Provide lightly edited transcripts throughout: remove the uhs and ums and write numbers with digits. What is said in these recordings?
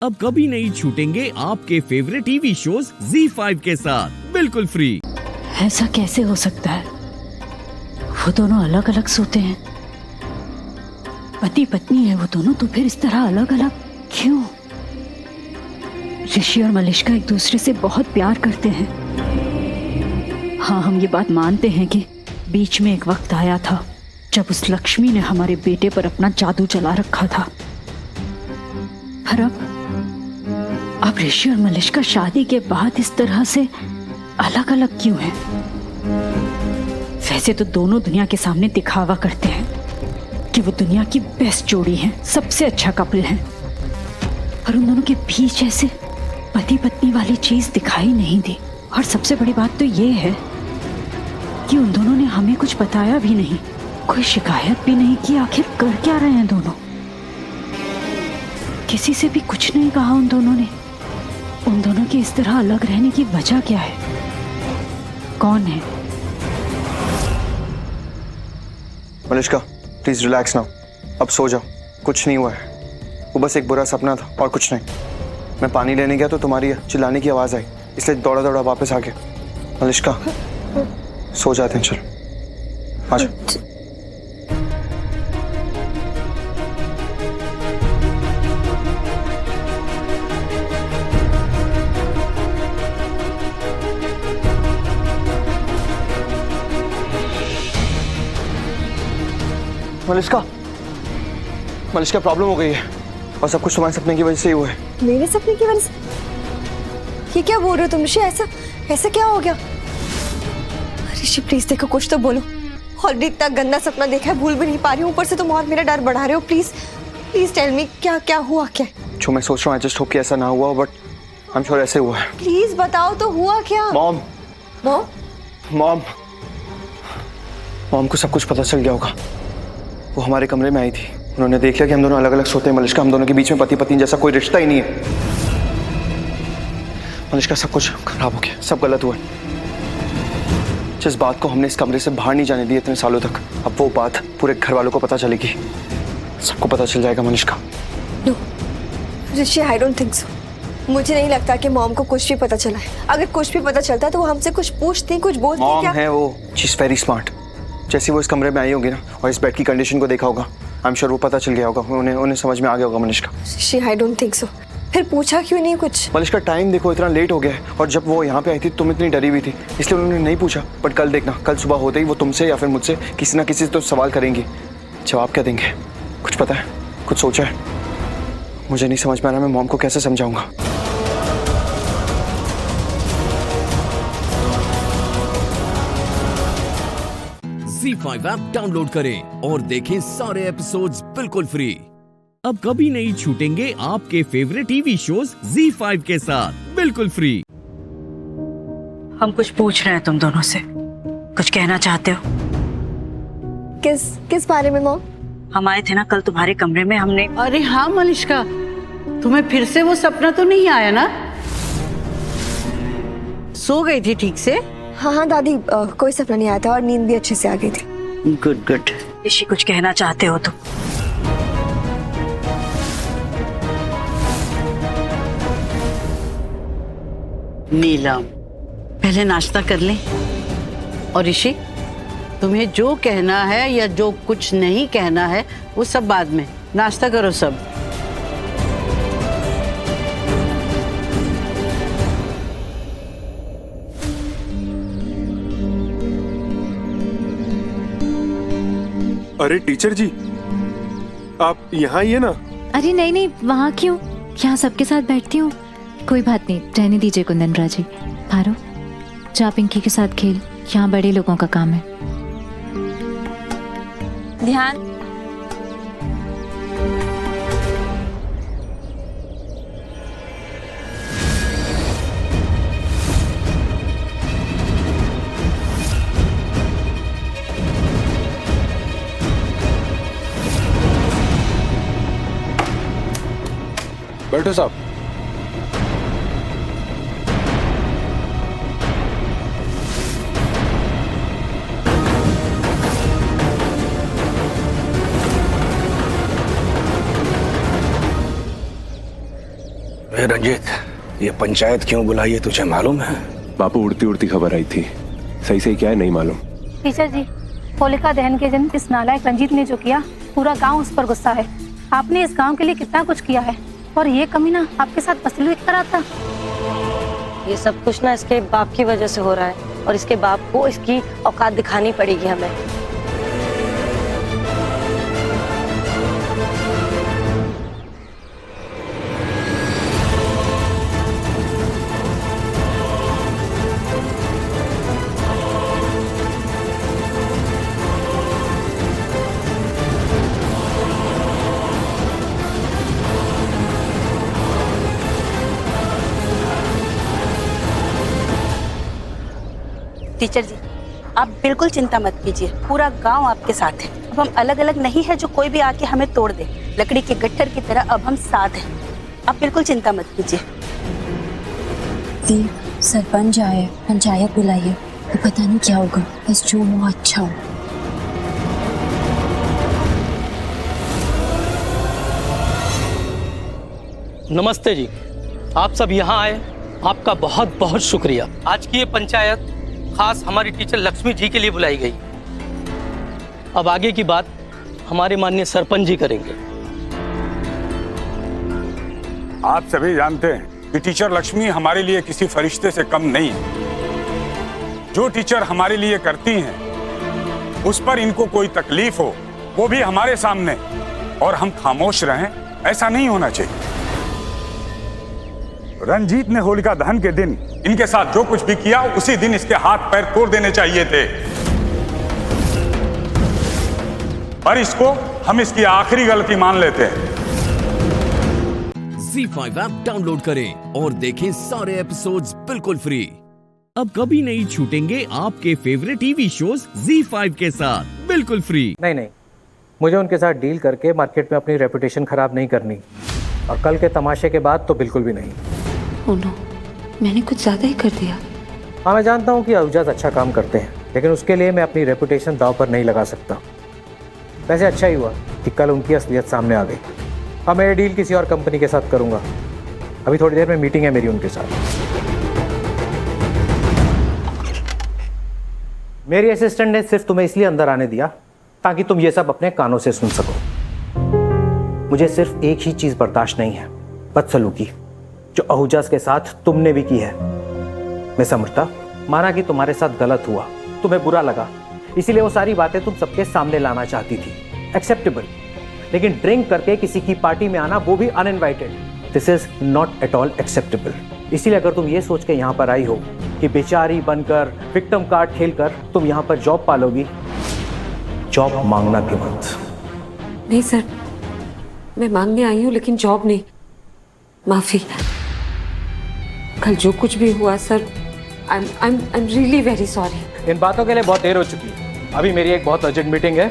अब कभी नहीं छूटेंगे आपके फेवरेट टीवी शोज ZEE5 के साथ बिल्कुल फ्री। ऐसा कैसे हो सकता है? वो दोनों अलग अलग सोते हैं, पति पत्नी है वो दोनों, तो फिर इस तरह अलग अलग क्यों? ऋषि और मलिष्का एक दूसरे से बहुत प्यार करते हैं। हाँ, हम ये बात मानते हैं कि बीच में एक वक्त आया था जब उस लक्ष्मी ने हमारे बेटे पर अपना जादू चला रखा था। पर अब ऋषि और मलिष्का शादी के बाद इस तरह से अलग अलग क्यों हैं? वैसे तो दोनों दुनिया के सामने दिखावा करते हैं कि वो दुनिया की बेस्ट जोड़ी है, सबसे अच्छा कपल है, पर उन दोनों के बीच ऐसे पति पत्नी वाली चीज दिखाई नहीं दी। और सबसे बड़ी बात तो ये है कि उन दोनों ने हमें कुछ बताया भी नहीं, कोई शिकायत भी नहीं की। आखिर कर क्या रहे हैं दोनों? किसी से भी कुछ नहीं कहा उन दोनों ने। उन दोनों के इस तरह अलग रहने की वजह क्या है? कौन है? Malishka, please relax now. अब सो जाओ, कुछ नहीं हुआ है। वो बस एक बुरा सपना था और कुछ नहीं। मैं पानी लेने गया तो तुम्हारी चिल्लाने की आवाज आई, इसलिए दौड़ा दौड़ा वापस आ गया। मलिष्का, सो जाते हैं, चलो आजा। मलिष्का, मलिष्का, प्रॉब्लम हो गई है और सब कुछ तुम्हारे सपने की वजह से ही हुआ है। मेरे सपने की वजह से? ये क्या बोल रहे हो तुम ऋषि? ऐसा ऐसा क्या हो गया? ऋषि प्लीज देखो, कुछ तो बोलो। ऑलरेडी इतना गंदा सपना देखा है, भूल भी नहीं पा रही हूँ, ऊपर से तुम और मेरा डर बढ़ा रहे हो। प्लीज प्लीज टेल मी, क्या क्या हुआ? क्या जो मैं सोच रहा हूँ, आई जस्ट होप कि ऐसा ना हुआ, बट आई एम श्योर ऐसे हुआ है। प्लीज बताओ तो, हुआ क्या? मॉम, मॉम मॉम, मॉम को सब कुछ पता चल गया होगा। वो हमारे कमरे में आई थी, उन्होंने देख लिया कि हम दोनों अलग अलग सोते हैं। मलिष्का, हम दोनों के बीच में पति पत्नी जैसा कोई रिश्ता ही नहीं है। मलिष्का, सब कुछ खराब हो गया, सब गलत हुआ। जिस बात को हमने इस कमरे से बाहर नहीं जाने दी इतने सालों तक, अब वो बात पूरे घर वालों को पता चलेगी। सबको पता चल जाएगा Malishka. No Rishi, I don't think so. मुझे नहीं लगता कि मॉम को कुछ भी पता चला है। अगर कुछ भी पता चलता तो वो हमसे कुछ पूछती, कुछ बोलती। मॉम क्या है वो, शी इज वेरी स्मार्ट। जैसे वो इस कमरे में आई होगी ना और इस बेड की कंडीशन को देखा होगा, आई एम श्योर वो पता चल गया होगा, उन्हें समझ में आ गया होगा। मलिष्का, ऋषि, आई डोंट थिंक सो। फिर पूछा क्यों नहीं कुछ? मलिष्का, टाइम देखो, इतना लेट हो गया है और जब वो यहाँ पे आई थी तुम इतनी डरी हुई थी, इसलिए उन्होंने नहीं पूछा। बट कल देखना, कल सुबह होते ही वो तुमसे या फिर मुझसे किसी ना किसी से तो सवाल करेंगी। जवाब क्या देंगे? कुछ पता है? कुछ सोचा है? मुझे नहीं समझ में आ रहा, मैं मॉम को कैसे समझाऊंगा। ZEE5 ऐप डाउनलोड करें और देखें सारे एपिसोड्स बिल्कुल फ्री। अब कभी नहीं छूटेंगे आपके फेवरेट टीवी शोज ZEE5 के साथ बिल्कुल फ्री। हम कुछ पूछ रहे हैं तुम दोनों से, कुछ कहना चाहते हो? किस किस बारे में मॉम? हम आए थे ना कल तुम्हारे कमरे में, हमने। अरे हाँ मलिष्का, तुम्हें फिर से वो सपना तो नहीं आया ना? सो गई थी ठीक से? हाँ हाँ दादी, कोई सपना नहीं आया था और नींद भी अच्छे से आ गई थी। Good good. ऋषि, कुछ कहना चाहते हो तुम? नीलम, पहले नाश्ता कर लें। और ऋषि, तुम्हें जो कहना है या जो कुछ नहीं कहना है वो सब बाद में। नाश्ता करो सब। अरे टीचर जी, आप यहाँ ही है ना? अरे नहीं नहीं, वहाँ क्यों? यहाँ सबके साथ बैठती हूँ। कोई बात नहीं, रहने दीजिए कुंदन राजी। पारो, जा पिंकी के साथ खेल, यहाँ बड़े लोगों का काम है। ध्यान। बैठो साहब। रंजीत, ये पंचायत क्यों बुलाई है तुझे मालूम है? बापू, उड़ती उड़ती खबर आई थी, सही सही क्या है नहीं मालूम। टीचर जी, होलिका दहन के दिन इस नालायक रंजीत ने जो किया, पूरा गांव उस पर गुस्सा है। आपने इस गांव के लिए कितना कुछ किया है और ये कमीना आपके साथ मसलू एक तरह था। ये सब कुछ ना इसके बाप की वजह से हो रहा है और इसके बाप को इसकी औकात दिखानी पड़ेगी हमें। टीचर जी, आप बिल्कुल चिंता मत कीजिए, पूरा गांव आपके साथ है। अब हम अलग अलग नहीं है जो कोई भी आके हमें तोड़ दे। लकड़ी के गट्ठर की तरह अब हम साथ हैं। आप बिल्कुल चिंता मत कीजिए। सरपंच आए, पंचायत बुलाइए, तो पता नहीं क्या होगा, बस जो हो अच्छा हो। नमस्ते जी, आप सब यहाँ आए, आपका बहुत बहुत शुक्रिया। आज की ये पंचायत खास हमारी टीचर लक्ष्मी जी के लिए बुलाई गई। अब आगे की बात हमारे माननीय सरपंच जी करेंगे। आप सभी जानते हैं कि टीचर लक्ष्मी हमारे लिए किसी फरिश्ते से कम नहीं है। जो टीचर हमारे लिए करती हैं, उस पर इनको कोई तकलीफ हो, वो भी हमारे सामने, और हम खामोश रहें, ऐसा नहीं होना चाहिए। रंजीत ने होलिका दहन के दिन इनके साथ जो कुछ भी किया, उसी दिन इसके हाथ पैर तोड़ देने चाहिए थे। पर इसको हम इसकी आखिरी गलती मान लेते हैं। ZEE5 ऐप डाउनलोड करें और देखें सारे एपिसोड्स बिल्कुल फ्री। अब कभी नहीं छूटेंगे आपके फेवरेट टीवी शोज ZEE5 के साथ बिल्कुल फ्री। नहीं, मुझे उनके साथ डील करके मार्केट में अपनी रेपुटेशन खराब नहीं करनी, और कल के तमाशे के बाद तो बिल्कुल भी नहीं। ओह नो, मैंने कुछ ज्यादा ही कर दिया। हाँ, मैं जानता हूँ कि अहुजाज अच्छा काम करते हैं, लेकिन उसके लिए मैं अपनी रेपुटेशन दांव पर नहीं लगा सकता। वैसे अच्छा ही हुआ कि कल उनकी असलियत सामने आ गई। अब मैं ये डील किसी और कंपनी के साथ करूँगा। अभी थोड़ी देर में मीटिंग है मेरी उनके साथ। मेरी असिस्टेंट ने सिर्फ तुम्हें इसलिए अंदर आने दिया ताकि तुम ये सब अपने कानों से सुन सको। मुझे सिर्फ एक ही चीज़ बर्दाश्त नहीं है, बदसलूकी, जो अहुजाज के साथ तुमने भी की है। मैं समझता, माना कि तुम्हारे साथ गलत हुआ, तुम्हें बुरा लगा, इसीलिए वो सारी बातें तुम सबके सामने लाना चाहती थी, एक्सेप्टेबल। लेकिन ड्रिंक करके किसी की पार्टी में आना, वो भी uninvited, this is not at all acceptable. इसीलिए अगर तुम ये सोच के यहाँ पर आई हो कि बेचारी बनकर, विक्टिम कार्ड खेलकर तुम यहाँ पर जॉब पालोगी, जॉब मांगना भी मत। नहीं सर, मैं मांगने आई हूँ, लेकिन जॉब नहीं, माफी। कल जो कुछ भी हुआ sir, I am really very sorry. इन बातों के लिए बहुत देर हो चुकी है। अभी मेरी एक बहुत अर्जेंट मीटिंग है,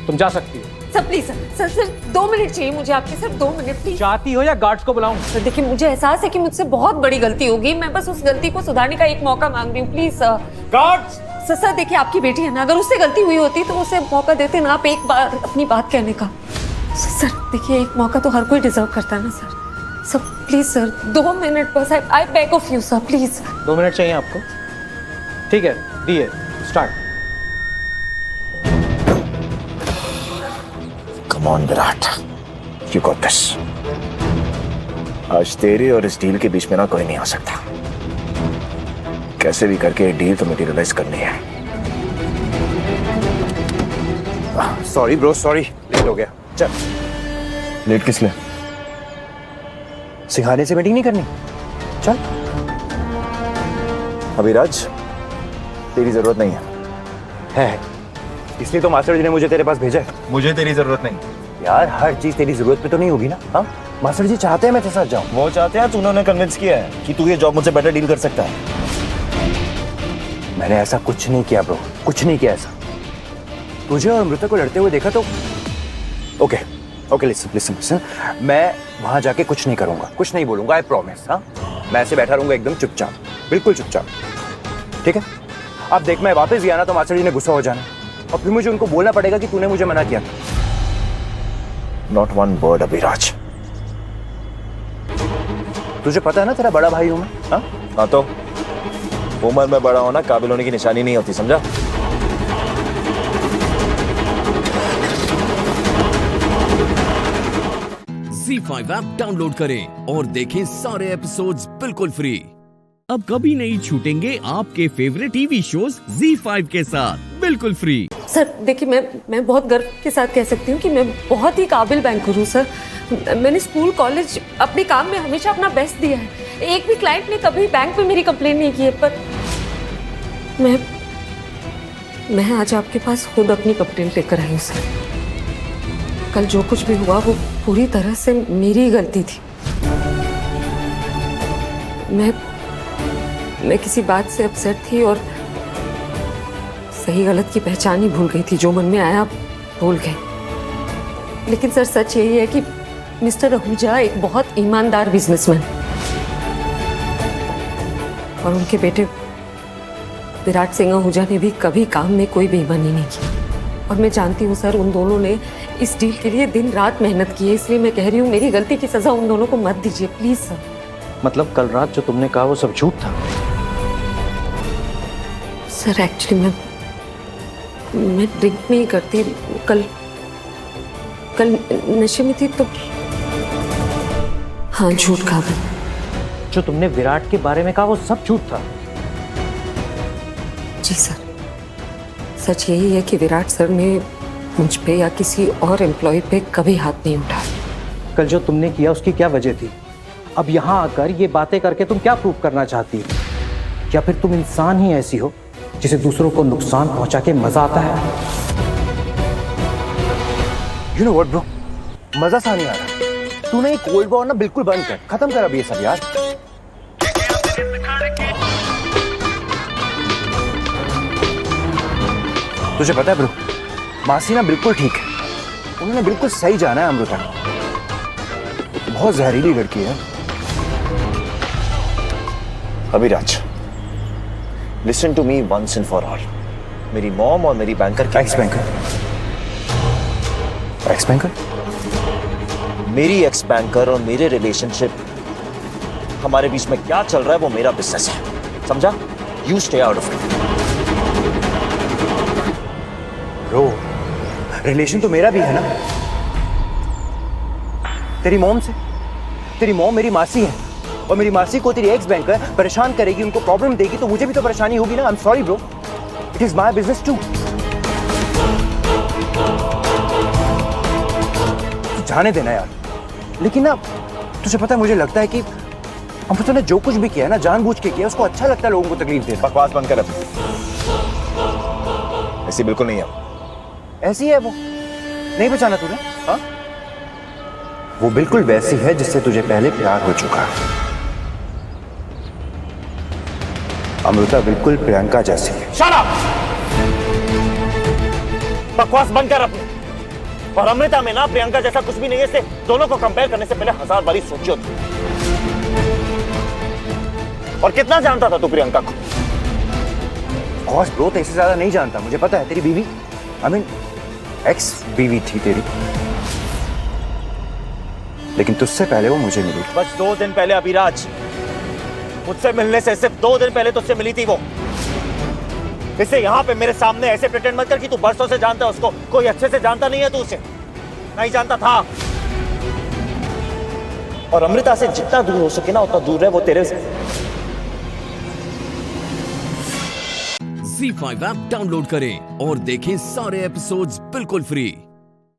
तुम जा सकती हो। सर प्लीज सर 2 मिनट चाहिए मुझे आपके, सर 2 मिनट प्लीज। चाहती हो या गार्ड्स को बुलाऊं? सर देखिए, मुझे एहसास है कि मुझसे बहुत बड़ी गलती होगी, मैं बस उस गलती को सुधारने का एक मौका मांग रही हूँ, प्लीज सर। गार्ड्स! सर देखिए, आपकी बेटी है ना, अगर उससे गलती हुई होती तो उसे मौका देते ना आप एक बार अपनी बात कहने का। सर देखिए, एक मौका तो हर कोई डिजर्व करता है ना sir. Sir please sir 2 minute बस, I beg of you sir, please. 2 minute चाहिए आपको? ठीक है, दिए, start. Come on Virat, you got this. आज तेरे और इस डील के बीच में ना कोई नहीं आ सकता। कैसे भी करके ये डील तो मटेरियलाइज करनी है। सॉरी ब्रो, सॉरी, लेट हो गया। चल। लेट किस लिए? सिखाने से मीटिंग नहीं करनी? चल। अभिराज, तेरी जरूरत नहीं है। इसलिए तो मास्टर जी ने मुझे तेरे पास भेजा है। मुझे तेरी जरूरत नहीं। यार, हर चीज तेरी जरूरत पे तो नहीं होगी ना। हाँ, मास्टर जी चाहते हैं मैं तेरे साथ जाऊं। वो चाहते हैं, तूने उन्हें कन्विंस किया है कि तू ये जॉब मुझसे बेटर डील कर सकता है। मैंने ऐसा कुछ नहीं किया ब्रो, कुछ नहीं किया ऐसा। तुझे और अमृता को लड़ते हुए देखा तो ओके लिसन, मैं वहां जाके कुछ नहीं करूंगा, कुछ नहीं बोलूंगा, आई प्रॉमिस। हाँ, मैं ऐसे बैठा रहूंगा एकदम चुपचाप, बिल्कुल चुपचाप, ठीक है? अब देख, मैं वापस गया ना तो मास्टर जी ने गुस्सा हो जाना, और फिर मुझे उनको बोलना पड़ेगा कि तूने मुझे मना किया। Not one word Abhiraj. तुझे पता है ना तेरा बड़ा भाई हूं मैं। हाँ तो उम्र में बड़ा होना काबिल होने की निशानी नहीं होती, समझा? ZEE5 ऐप डाउनलोड करें और देखें सारे एपिसोड्स बिल्कुल फ्री। अब कभी नहीं छूटेंगे आपके फेवरेट टीवी शोज ZEE5 के साथ बिल्कुल फ्री। सर देखिए, मैं बहुत गर्व के साथ कह सकती हूँ कि मैं बहुत ही काबिल बैंकर हूँ सर। मैंने स्कूल कॉलेज अपने काम में हमेशा अपना बेस्ट दिया है। एक भी क्लाइंट ने कभी बैंक में मेरी कंप्लेन नहीं की है, पर मैं आज आपके पास खुद अपनी कंप्लेंट लेकर आई हूँ सर। कल जो कुछ भी हुआ वो पूरी तरह से मेरी गलती थी। मैं किसी बात से अपसेट थी और सही गलत की पहचान ही भूल गई थी। जो मन में आया भूल गए। लेकिन सर सच यही है कि मिस्टर आहूजा एक बहुत ईमानदार बिजनेसमैन और उनके बेटे विराट सिंह आहूजा ने भी कभी काम में कोई बेईमानी नहीं की। और मैं जानती हूँ सर, उन दोनों ने इस डील के लिए दिन रात मेहनत की है। इसलिए मैं कह रही हूँ मेरी गलती की सजा उन दोनों को मत दीजिए प्लीज सर। मतलब कल रात जो तुमने कहा वो सब झूठ था? सर एक्चुअली मैं ड्रिंक नहीं करती। कल नशे में थी तो हाँ झूठ कहा मैंने। जो तुमने विराट के बारे में कहा वो सब झूठ था? जी सर, सच यही है कि विराट सर ने मुझ पे या किसी और एम्प्लॉय पे कभी हाथ नहीं उठाया। कल जो तुमने किया उसकी क्या वजह थी? अब यहाँ आकर ये बातें करके तुम क्या प्रूव करना चाहती हो? या फिर तुम इंसान ही ऐसी हो जिसे दूसरों को नुकसान पहुंचा के मजा आता है? You know what, bro? मजा सा नहीं आ रहा। तूने एक कोल्ड वॉर ना बिल्कुल बंद कर, खत्म कर अभी ये सब यार। तुझे पता है ब्रो, मासी ना बिल्कुल ठीक है। उन्होंने बिल्कुल सही जाना है अमृता। बहुत जहरीली लड़की है। Abhiraj, listen to me once and for all. मेरी मॉम और मेरी बैंकर एक्स बैंकर मेरी एक्स बैंकर और मेरे रिलेशनशिप, हमारे बीच में क्या चल रहा है वो मेरा बिजनेस है, समझा? You stay out of it. Bro, relation तो मेरा भी है ना तेरी मॉम से। तेरी मॉम मेरी मासी है और मेरी मासी को तेरी एक्स बैंकर परेशान करेगी, उनको प्रॉब्लम देगी तो मुझे भी तो परेशानी होगी ना। I am sorry bro, it is my business too. जाने देना यार। लेकिन ना तुझे पता है, मुझे लगता है कि अमृता ने जो कुछ भी किया है ना जानबूझ के किया। उसको अच्छा लगता है लोगों को तकलीफ देना। बकवास बंद कर। ऐसी बिल्कुल नहीं है। ऐसी है वो, नहीं बचाना तूने? हाँ, वो बिल्कुल वैसी है जिससे तुझे पहले प्यार हो चुका है। अमृता बिल्कुल प्रियंका जैसी है। Shut up! बकवास बंद कर अपनी। और अमृता में ना प्रियंका जैसा कुछ भी नहीं है। इससे दोनों को कंपेयर करने से पहले 1000 बारी सोची होती। और कितना जानता था तू प्रियंका को? बॉस ब्रो, तो इससे ज्यादा नहीं जानता। मुझे पता है तेरी बीवी, आई मीन एक्स बीवी थी तेरी, लेकिन तुझसे पहले वो मुझे मिली। बस 2 दिन पहले अभिराज, मुझसे मिलने से सिर्फ 2 दिन पहले तुझसे मिली थी वो। इससे यहाँ पे मेरे सामने ऐसे प्रिटेंड मत कर कि तू बरसों से जानता है उसको। कोई अच्छे से जानता नहीं है तू उसे, नहीं जानता था। और अमृता से जितना दूर हो सके ना उतना दूर है वो तेरे से। ZEE5 ऐप डाउनलोड करें और देखें सारे एपिसोड्स बिल्कुल फ्री।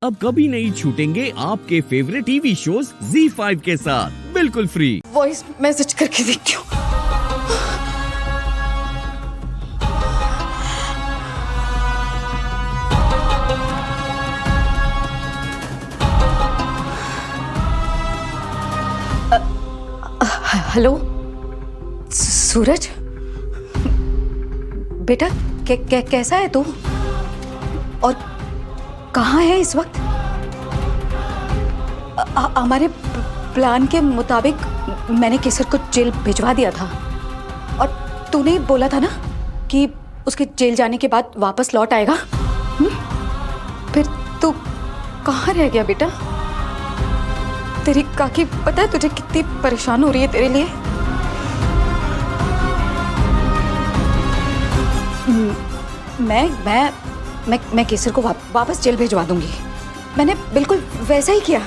अब कभी नहीं छूटेंगे आपके फेवरेट टीवी शोज ZEE5 के साथ बिल्कुल फ्री। वॉइस मैसेज करके देखती हूँ। हेलो सूरज, बेटा कैसा है तू और कहाँ है इस वक्त? हमारे प्लान के मुताबिक मैंने केसर को जेल भिजवा दिया था और तूने बोला था ना कि उसके जेल जाने के बाद वापस लौट आएगा। फिर तू कहाँ रह गया बेटा? तेरी काकी पता है तुझे कितनी परेशान हो रही है तेरे लिए? मैं केसर को वापस जेल भिजवा दूंगी। मैंने बिल्कुल वैसा ही किया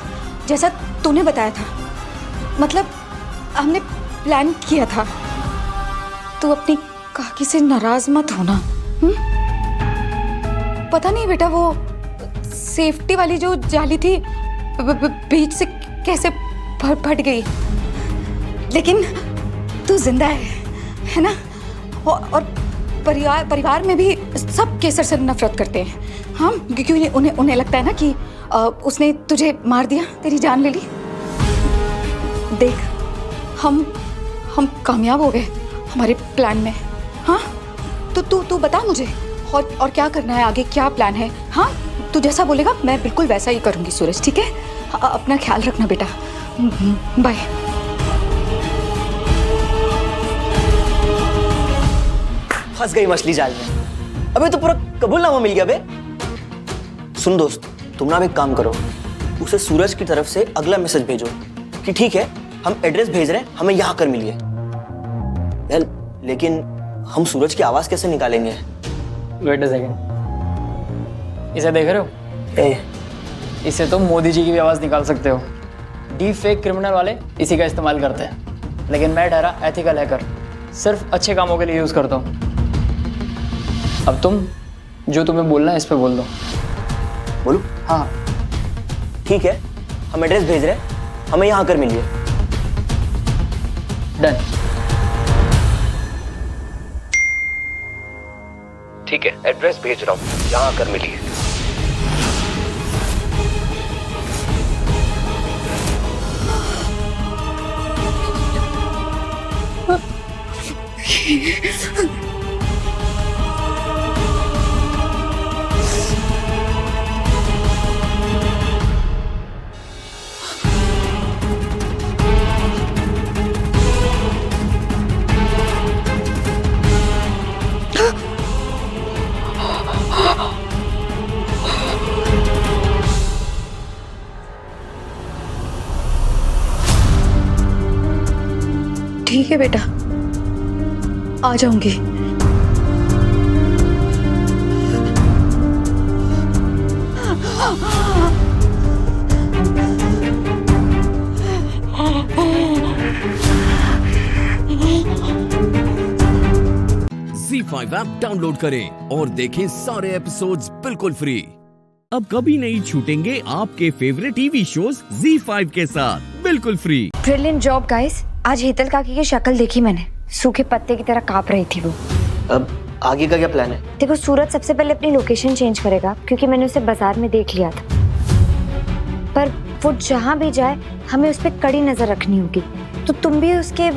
जैसा तूने बताया था। मतलब हमने प्लान किया था। तू अपनी काकी से नाराज मत होना। पता नहीं बेटा वो सेफ्टी वाली जो जाली थी बीच से कैसे फट गई, लेकिन तू जिंदा है ना? और परिवार में भी सब केसर से नफरत करते हैं। हाँ, क्योंकि उन्हें लगता है ना कि उसने तुझे मार दिया, तेरी जान ले ली। देख, हम कामयाब हो गए हमारे प्लान में। हाँ, तो तू बता मुझे और क्या करना है आगे, क्या प्लान है? हाँ, तू जैसा बोलेगा मैं बिल्कुल वैसा ही करूँगी सूरज, ठीक है? अपना ख्याल रखना बेटा। बाय। फंस गई मछली जाल में। अबे तो पूरा कबूलनामा मिल गया बे। सुन दोस्त, तुम ना एक काम करो, उसे सूरज की तरफ से अगला मैसेज भेजो कि ठीक है हम एड्रेस भेज रहे हैं, हमें यहाँ कर मिलिए। यार लेकिन हम सूरज की आवाज कैसे निकालेंगे? वेट अ सेकंड, इसे देख रहे हो? इसे तो मोदी जी की भी आवाज निकाल सकते हो। डीप फेक क्रिमिनल वाले इसी का इस्तेमाल करते हैं, लेकिन मैं ठहरा एथिकल हैकर, सिर्फ अच्छे कामों के लिए यूज करता हूँ। अब तुम जो तुम्हें बोलना है इस पे बोल दो। बोलूं? हाँ ठीक है, हम एड्रेस भेज रहे हैं, हमें यहाँ कर मिलिए। डन। ठीक है, एड्रेस भेज रहा हूँ, यहाँ आकर मिलिए। ठीक है बेटा, आ जाऊंगी। ZEE5 ऐप डाउनलोड करें और देखें सारे एपिसोड्स बिल्कुल फ्री। अब कभी नहीं छूटेंगे आपके फेवरेट टीवी शोज ZEE5 के साथ बिल्कुल फ्री। Brilliant job guys. आज हेतल काकी की शक्ल देखी मैंने, सूखे पत्ते की तरह कांप रही थी वो। अब आगे का क्या प्लान है? देखो, सूरज सबसे पहले अपनी लोकेशन चेंज करेगा क्योंकि मैंने उसे बाजार में देख लिया था। पर वो जहाँ भी जाए हमें उस पर कड़ी नजर रखनी होगी। तो तुम भी उसके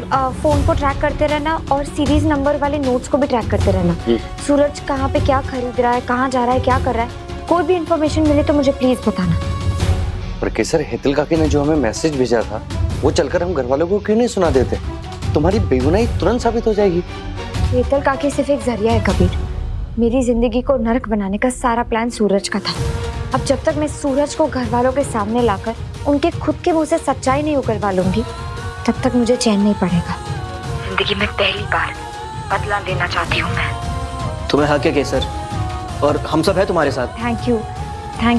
फोन को ट्रैक करते रहना और सीरीज नंबर वाले नोट्स को भी ट्रैक करते रहना। सूरज कहाँ पे क्या खरीद रहा है, कहाँ जा रहा है, क्या कर रहा है, कोई भी इन्फॉर्मेशन मिले तो मुझे प्लीज बताना। पर केसर, हेतल काकी ने जो हमें मैसेज भेजा था वो चलकर हम घर वालों को क्यों नहीं सुना देते? तुम्हारी बेगुनाही तुरंत साबित हो जाएगी। हेतल काकी सिर्फ एक जरिया है कबीर। मेरी जिंदगी को नरक बनाने का सारा प्लान सूरज का था। अब जब तक मैं सूरज को घर वालों के सामने लाकर उनके खुद के मुंह से सच्चाई नहीं उगलवा लूंगी, तब तक मुझे चैन नहीं पड़ेगा। जिंदगी में पहली बार बदला लेना चाहती हूँ मैं। तुम्हें हक है केसर, और हम सब है तुम्हारे साथ। Thank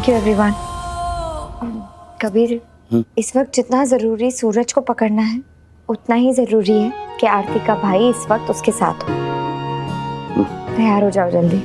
you everyone. कबीर, इस वक्त जितना जरूरी सूरज को पकड़ना है उतना ही जरूरी है कि आरती का भाई इस वक्त उसके साथ हो। तैयार हो जाओ जल्दी।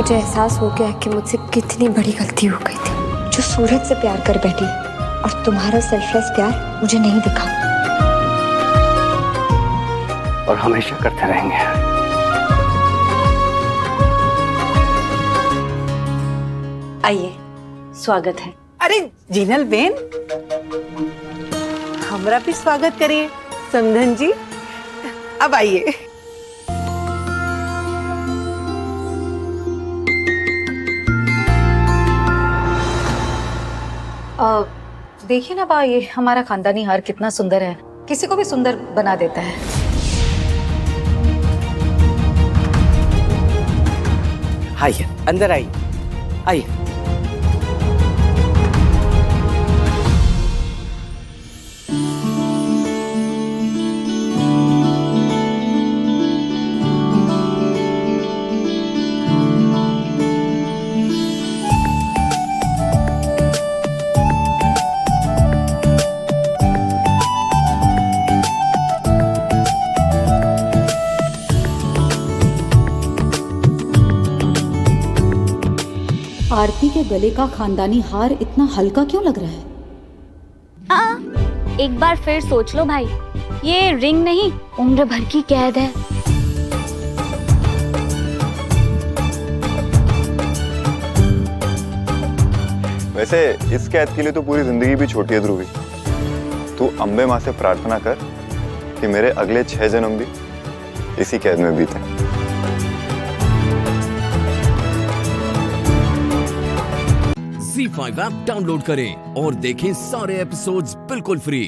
मुझे एहसास हो गया कि मुझसे कितनी बड़ी गलती हो गई थी। जो सूरज से प्यार कर बैठी और तुम्हारा सेल्फलेस प्यार मुझे नहीं दिखा। और हमेशा करते रहेंगे। आइए, स्वागत है। अरे जीनल बेन, हमारा भी स्वागत करिए। समधन जी, अब आइए। देखिए ना बा, ये हमारा खानदानी हार कितना सुंदर है, किसी को भी सुंदर बना देता है। आइए, अंदर आइए, आइए। आरती के गले का खानदानी हार इतना हल्का क्यों लग रहा है? एक बार फिर सोच लो भाई, ये रिंग नहीं, उम्र भर की कैद है। वैसे इस कैद के लिए तो पूरी जिंदगी भी छोटी है ध्रुवी। तू अम्बे माँ से प्रार्थना कर कि मेरे अगले 6 जन्म भी इसी कैद में बीते। Z5 ऐप डाउनलोड करें और देखें सारे एपिसोड्स बिल्कुल फ्री।